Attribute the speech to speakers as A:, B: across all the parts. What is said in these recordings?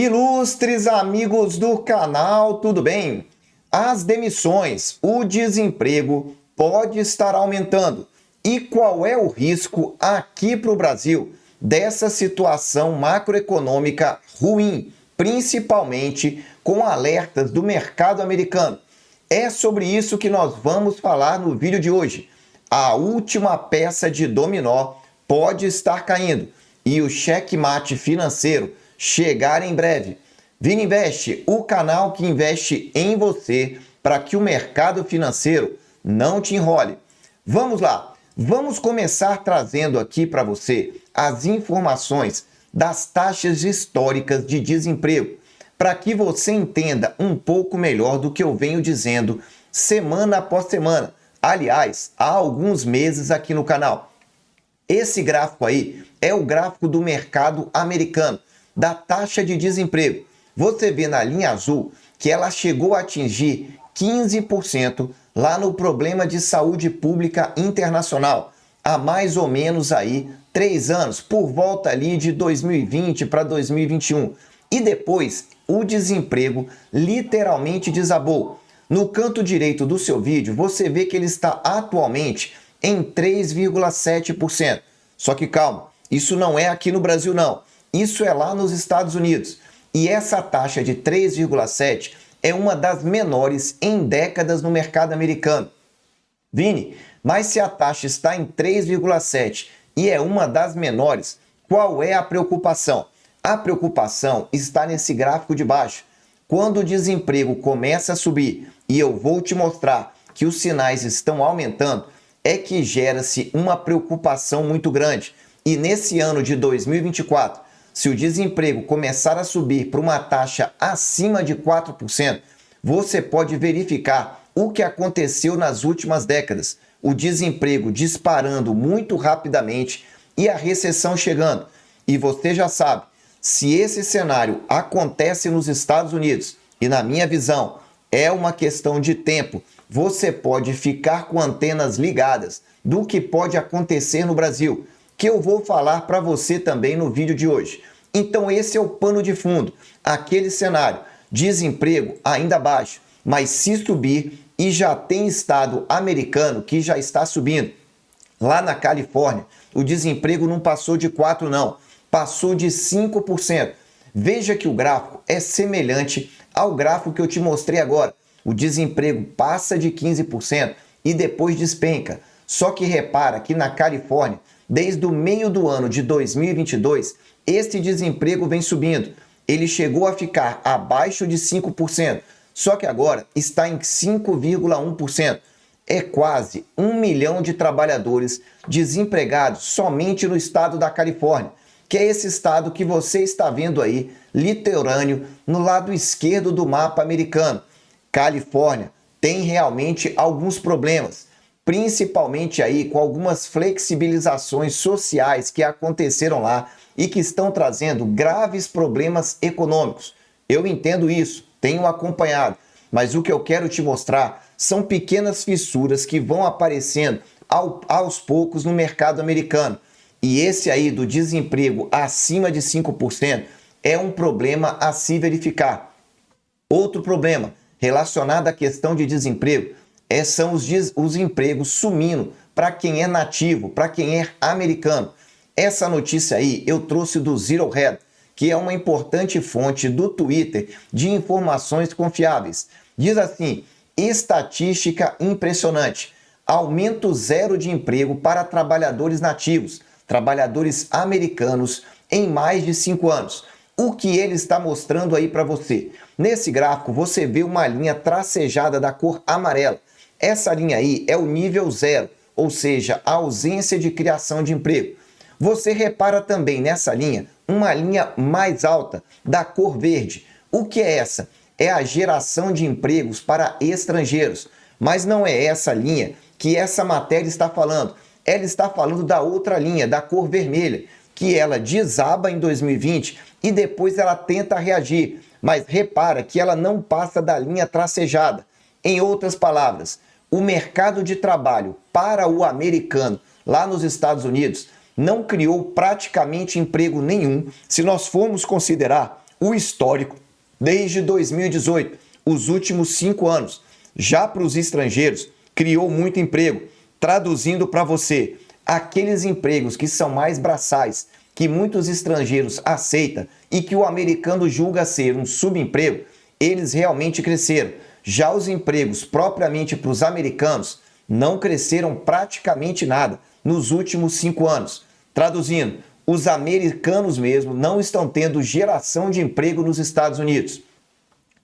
A: Ilustres amigos do canal, tudo bem? As demissões, o desemprego pode estar aumentando. E qual é o risco aqui para o Brasil dessa situação macroeconômica ruim, principalmente com alertas do mercado americano? É sobre isso que nós vamos falar no vídeo de hoje. A última peça de dominó pode estar caindo e o checkmate financeiro chegar em breve. Vini Invest, o canal que investe em você para que o mercado financeiro não te enrole. Vamos lá, vamos começar trazendo aqui para você as informações das taxas históricas de desemprego, para que você entenda um pouco melhor do que eu venho dizendo semana após semana. Aliás, há alguns meses aqui no canal. Esse gráfico aí é o gráfico do mercado americano, da taxa de desemprego. Você vê na linha azul que ela chegou a atingir 15% lá no problema de saúde pública internacional, há mais ou menos aí 3 anos, por volta ali de 2020 para 2021. E depois o desemprego literalmente desabou. No canto direito do seu vídeo, você vê que ele está atualmente em 3,7%. Só que calma, isso não é aqui no Brasil não. Isso é lá nos Estados Unidos. E essa taxa de 3,7% é uma das menores em décadas no mercado americano. Vini, mas se a taxa está em 3,7% e é uma das menores, qual é a preocupação? A preocupação está nesse gráfico de baixo. Quando o desemprego começa a subir, e eu vou te mostrar que os sinais estão aumentando, é que gera-se uma preocupação muito grande. E nesse ano de 2024, se o desemprego começar a subir para uma taxa acima de 4%, você pode verificar o que aconteceu nas últimas décadas. O desemprego disparando muito rapidamente e a recessão chegando. E você já sabe, se esse cenário acontece nos Estados Unidos, e na minha visão é uma questão de tempo, você pode ficar com antenas ligadas do que pode acontecer no Brasil, que eu vou falar para você também no vídeo de hoje. Então esse é o pano de fundo, aquele cenário, desemprego ainda baixo, mas se subir, e já tem estado americano que já está subindo. Lá na Califórnia, o desemprego não passou de 4% não, passou de 5%. Veja que o gráfico é semelhante ao gráfico que eu te mostrei agora. O desemprego passa de 15% e depois despenca. Só que repara que na Califórnia, desde o meio do ano de 2022, este desemprego vem subindo. Ele chegou a ficar abaixo de 5%, só que agora está em 5,1%. É quase 1 milhão de trabalhadores desempregados somente no estado da Califórnia, que é esse estado que você está vendo aí, litorâneo, no lado esquerdo do mapa americano. Califórnia tem realmente alguns problemas, principalmente aí com algumas flexibilizações sociais que aconteceram lá e que estão trazendo graves problemas econômicos. Eu entendo isso, tenho acompanhado, mas o que eu quero te mostrar são pequenas fissuras que vão aparecendo aos poucos no mercado americano. E esse aí do desemprego acima de 5% é um problema a se verificar. Outro problema relacionado à questão de desemprego são os empregos sumindo para quem é nativo, para quem é americano. Essa notícia aí eu trouxe do Zero Hedge, que é uma importante fonte do Twitter de informações confiáveis. Diz assim: estatística impressionante, aumento zero de emprego para trabalhadores nativos, trabalhadores americanos em mais de 5 anos. O que ele está mostrando aí para você? Nesse gráfico você vê uma linha tracejada da cor amarela. Essa linha aí é o nível zero, ou seja, a ausência de criação de emprego. Você repara também nessa linha uma linha mais alta da cor verde. O que é essa? É a geração de empregos para estrangeiros. Mas não é essa linha que essa matéria está falando. Ela está falando da outra linha, da cor vermelha, que ela desaba em 2020 e depois ela tenta reagir. Mas repara que ela não passa da linha tracejada. Em outras palavras, o mercado de trabalho para o americano lá nos Estados Unidos não criou praticamente emprego nenhum se nós formos considerar o histórico desde 2018, os últimos 5 anos. Já para os estrangeiros, criou muito emprego. Traduzindo para você, aqueles empregos que são mais braçais, que muitos estrangeiros aceitam e que o americano julga ser um subemprego, eles realmente cresceram. Já os empregos propriamente para os americanos não cresceram praticamente nada nos últimos 5 anos. Traduzindo, os americanos mesmo não estão tendo geração de emprego nos Estados Unidos.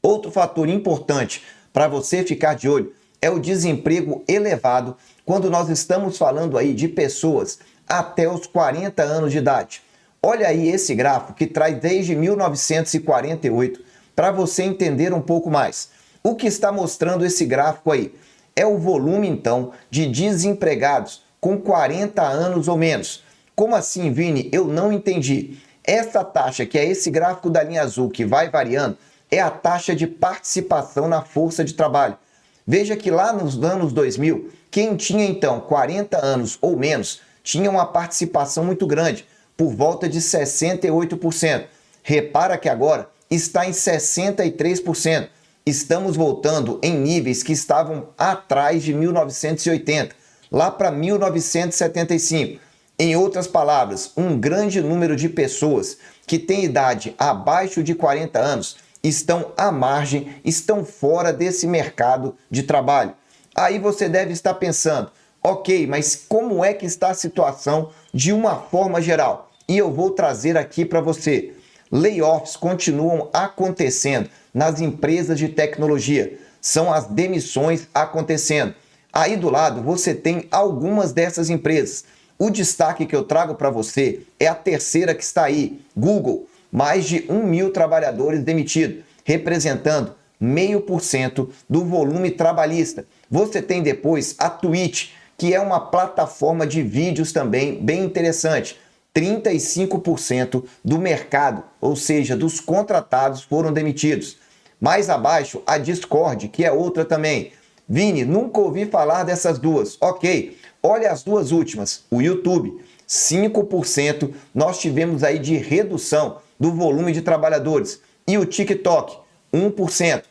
A: Outro fator importante para você ficar de olho é o desemprego elevado quando nós estamos falando aí de pessoas até os 40 anos de idade. Olha aí esse gráfico que traz desde 1948 para você entender um pouco mais. O que está mostrando esse gráfico aí é o volume, então, de desempregados com 40 anos ou menos. Como assim, Vini? Eu não entendi. Essa taxa, que é esse gráfico da linha azul que vai variando, é a taxa de participação na força de trabalho. Veja que lá nos anos 2000, quem tinha então 40 anos ou menos tinha uma participação muito grande, por volta de 68%. Repara que agora está em 63%. Estamos voltando em níveis que estavam atrás de 1980, lá para 1975. Em outras palavras, um grande número de pessoas que têm idade abaixo de 40 anos estão à margem, estão fora desse mercado de trabalho. Aí você deve estar pensando, ok, mas como é que está a situação de uma forma geral? E eu vou trazer aqui para você. Layoffs continuam acontecendo nas empresas de tecnologia. São as demissões acontecendo. Aí do lado você tem algumas dessas empresas. O destaque que eu trago para você é a terceira que está aí, Google. Mais de 1.000 trabalhadores demitidos, representando 0,5% do volume trabalhista. Você tem depois a Twitch, que é uma plataforma de vídeos também bem interessante. 35% do mercado, ou seja, dos contratados foram demitidos. Mais abaixo, a Discord, que é outra também. Vini, nunca ouvi falar dessas duas. Ok, olha as duas últimas. O YouTube, 5% nós tivemos aí de redução do volume de trabalhadores. E o TikTok, 1%.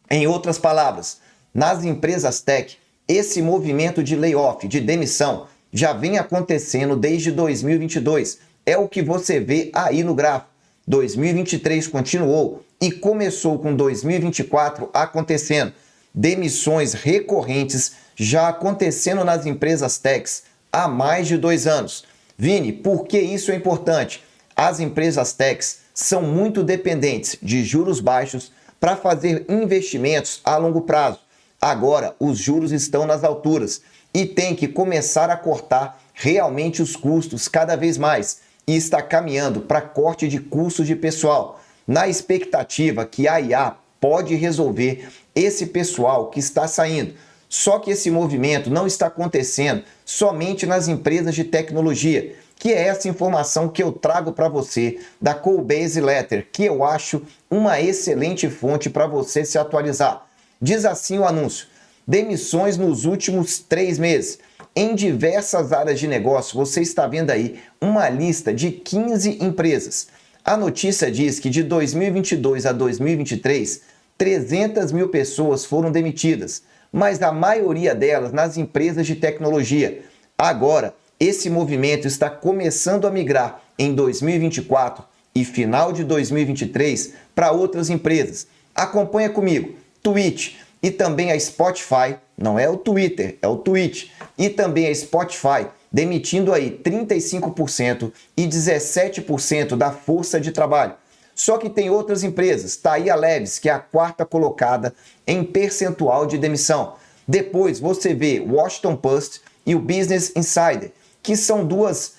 A: Em outras palavras, nas empresas tech, esse movimento de layoff, de demissão, já vem acontecendo desde 2022. É o que você vê aí no gráfico. 2023 continuou e começou com 2024 acontecendo. Demissões recorrentes já acontecendo nas empresas techs há mais de 2 anos. Vini, por que isso é importante? As empresas techs são muito dependentes de juros baixos para fazer investimentos a longo prazo. Agora, os juros estão nas alturas e tem que começar a cortar realmente os custos cada vez mais e está caminhando para corte de custos de pessoal, na expectativa que a IA pode resolver esse pessoal que está saindo. Só que esse movimento não está acontecendo somente nas empresas de tecnologia, que é essa informação que eu trago para você da Coalbase Letter, que eu acho uma excelente fonte para você se atualizar. Diz assim o anúncio: demissões nos últimos 3 meses. Em diversas áreas de negócio, você está vendo aí uma lista de 15 empresas. A notícia diz que de 2022 a 2023, 300 mil pessoas foram demitidas, mas a maioria delas nas empresas de tecnologia. Agora, esse movimento está começando a migrar em 2024 e final de 2023 para outras empresas. Acompanha comigo. Twitch e também a Spotify, não é o Twitter, é o Twitch, e também a Spotify, demitindo aí 35% e 17% da força de trabalho. Só que tem outras empresas, tá aí a Levis, que é a 4ª colocada em percentual de demissão. Depois você vê o Washington Post e o Business Insider, que são dois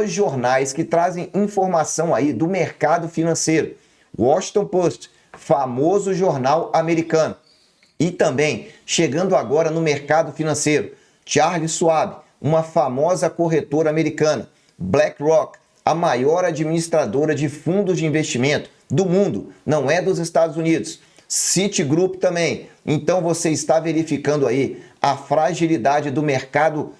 A: jornais que trazem informação aí do mercado financeiro. Washington Post, famoso jornal americano. E também, chegando agora no mercado financeiro, Charles Schwab, uma famosa corretora americana. BlackRock, a maior administradora de fundos de investimento do mundo, não é dos Estados Unidos. Citigroup também. Então você está verificando aí a fragilidade do mercado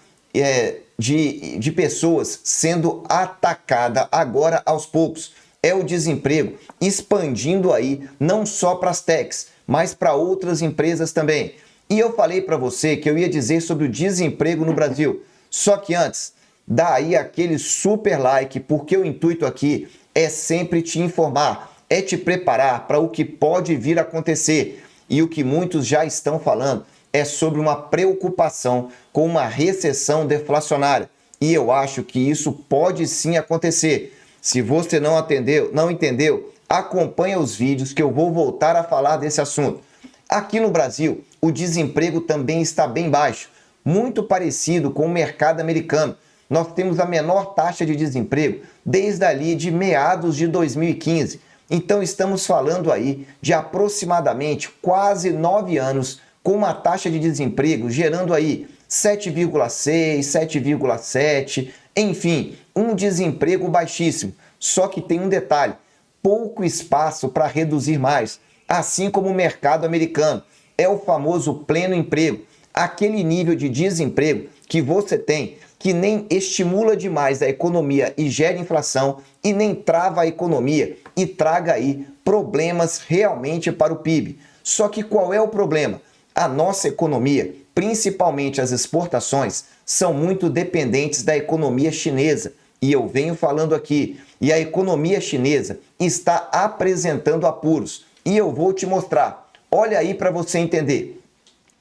A: de pessoas sendo atacada agora aos poucos. é o desemprego expandindo aí não só para as techs, mas para outras empresas também. E eu falei para você que eu ia dizer sobre o desemprego no Brasil. Só que antes, dá aí aquele super like, porque o intuito aqui é sempre te informar, é te preparar para o que pode vir a acontecer. E o que muitos já estão falando é sobre uma preocupação com uma recessão deflacionária. E eu acho que isso pode sim acontecer. Se você não entendeu, acompanha os vídeos que eu vou voltar a falar desse assunto. Aqui no Brasil, o desemprego também está bem baixo, muito parecido com o mercado americano. Nós temos a menor taxa de desemprego desde ali de meados de 2015. Então estamos falando aí de aproximadamente quase 9 anos com uma taxa de desemprego gerando aí 7,6, 7,7, enfim, um desemprego baixíssimo. Só que tem um detalhe, pouco espaço para reduzir mais, assim como o mercado americano. É o famoso pleno emprego, aquele nível de desemprego que você tem, que nem estimula demais a economia e gera inflação e nem trava a economia e traga aí problemas realmente para o PIB. Só que qual é o problema? A nossa economia, principalmente as exportações, são muito dependentes da economia chinesa. E eu venho falando aqui, e a economia chinesa está apresentando apuros. E eu vou te mostrar. Olha aí para você entender.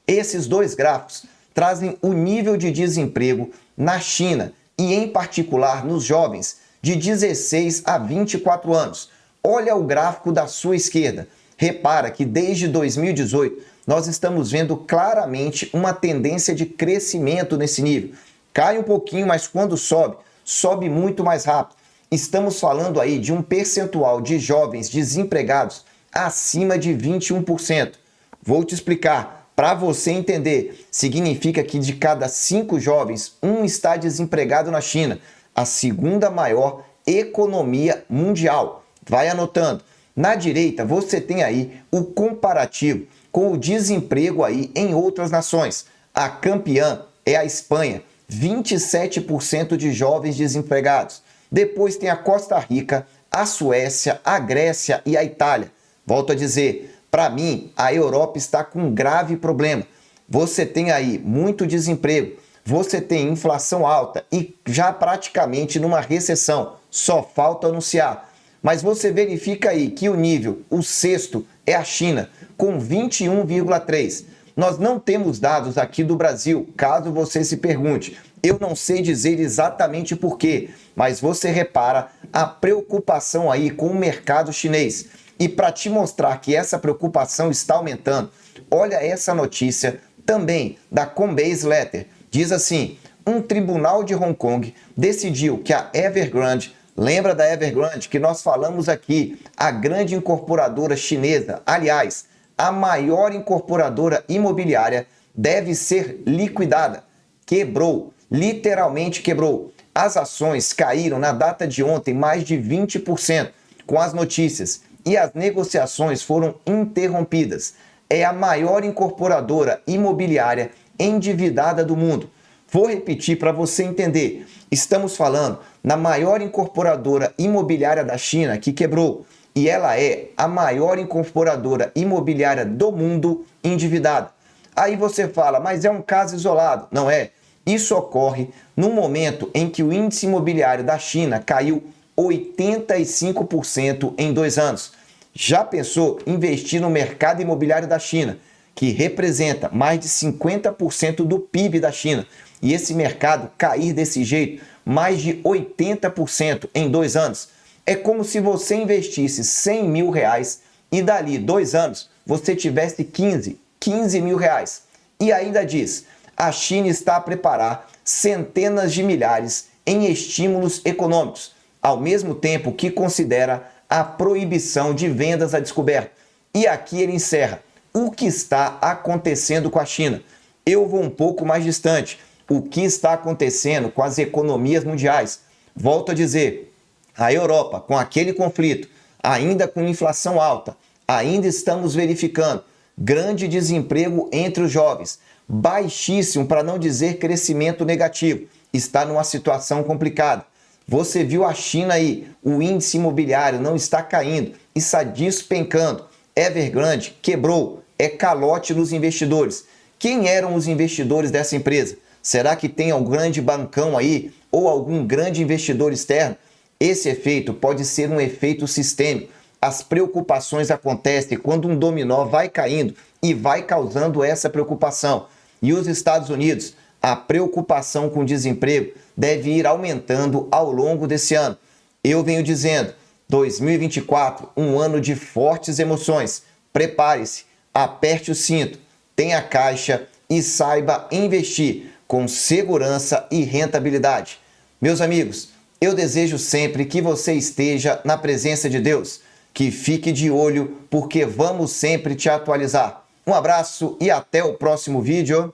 A: Esses dois gráficos trazem o nível de desemprego na China e, em particular, nos jovens de 16 a 24 anos. Olha o gráfico da sua esquerda. Repara que desde 2018 nós estamos vendo claramente uma tendência de crescimento nesse nível. Cai um pouquinho, mas quando sobe, sobe muito mais rápido. Estamos falando aí de um percentual de jovens desempregados acima de 21%. Vou te explicar. Para você entender, significa que de cada 5 jovens, um está desempregado na China, a segunda maior economia mundial. Vai anotando. Na direita, você tem aí o comparativo com o desemprego aí em outras nações. A campeã é a Espanha, 27% de jovens desempregados. Depois tem a Costa Rica, a Suécia, a Grécia e a Itália. Volto a dizer, para mim, a Europa está com um grave problema. Você tem aí muito desemprego, você tem inflação alta e já praticamente numa recessão. Só falta anunciar. Mas você verifica aí que o nível, o sexto, é a China, com 21,3. Nós não temos dados aqui do Brasil, caso você se pergunte. Eu não sei dizer exatamente por quê, mas você repara a preocupação aí com o mercado chinês. E para te mostrar que essa preocupação está aumentando, olha essa notícia também da Coinbase Letter. Diz assim, um tribunal de Hong Kong decidiu que a Evergrande, lembra da Evergrande que nós falamos aqui, a grande incorporadora chinesa, aliás, a maior incorporadora imobiliária, deve ser liquidada. Quebrou, literalmente quebrou. As ações caíram na data de ontem mais de 20% com as notícias e as negociações foram interrompidas. É a maior incorporadora imobiliária endividada do mundo. Vou repetir para você entender. Estamos falando na maior incorporadora imobiliária da China que quebrou. E ela é a maior incorporadora imobiliária do mundo endividada. Aí você fala, mas é um caso isolado. Não é. Isso ocorre no momento em que o índice imobiliário da China caiu 85% em 2 anos. Já pensou investir no mercado imobiliário da China, que representa mais de 50% do PIB da China, e esse mercado cair desse jeito, mais de 80% em 2 anos? É como se você investisse 100 mil reais e dali 2 anos você tivesse 15 mil reais. E ainda diz, a China está a preparar centenas de milhares em estímulos econômicos, ao mesmo tempo que considera a proibição de vendas à descoberto. E aqui ele encerra. O que está acontecendo com a China? Eu vou um pouco mais distante. O que está acontecendo com as economias mundiais? Volto a dizer, a Europa, com aquele conflito, ainda com inflação alta, ainda estamos verificando grande desemprego entre os jovens, baixíssimo, para não dizer crescimento negativo, está numa situação complicada. Você viu a China aí, o índice imobiliário não está caindo, está despencando. Evergrande quebrou, é calote nos investidores. Quem eram os investidores dessa empresa? Será que tem algum grande bancão aí ou algum grande investidor externo? Esse efeito pode ser um efeito sistêmico. As preocupações acontecem quando um dominó vai caindo e vai causando essa preocupação. E os Estados Unidos, a preocupação com o desemprego deve ir aumentando ao longo desse ano. Eu venho dizendo, 2024, um ano de fortes emoções. Prepare-se, aperte o cinto, tenha caixa e saiba investir com segurança e rentabilidade. Meus amigos, eu desejo sempre que você esteja na presença de Deus, que fique de olho porque vamos sempre te atualizar. Um abraço e até o próximo vídeo.